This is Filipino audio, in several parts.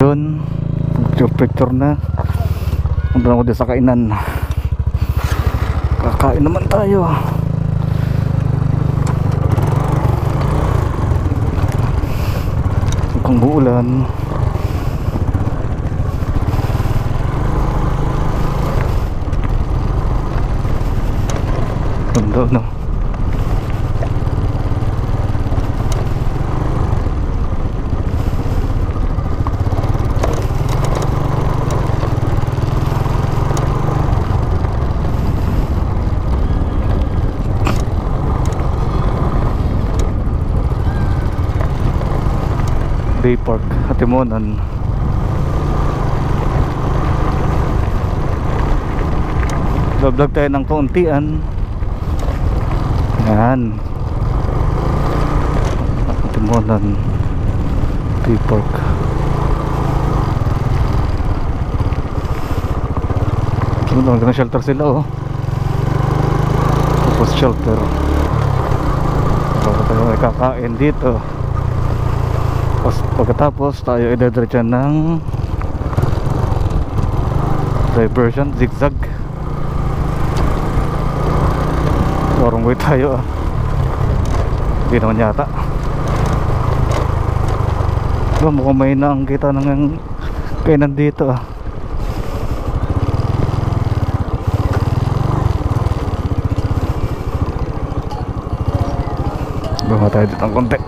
Doon picture na. Punta ako din sa kainan. Kakain naman tayo. Mukhang uulan. Ganda no. Bay Park, Hatimonan. Vlog tayo ng kauntian. Yan, Hatimonan Bay Park. Magandang shelter sila oh. Tapos shelter. Bago tayo may kakain dito. Pagkatapos tayo idadiretso ng diversion, zigzag. Warong way tayo ah. Hindi naman yata. Mukhang may nakakita ng kainan dito ah. Baka tayo dito ng konti.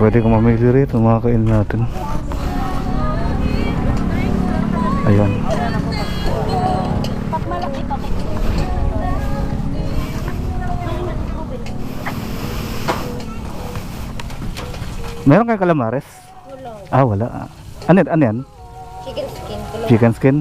Pwede kong mamili rito, makakain natin. Ayan. Meron kayo calamares? Wala. Ah, wala. Ano yan? Chicken skin. Chicken skin?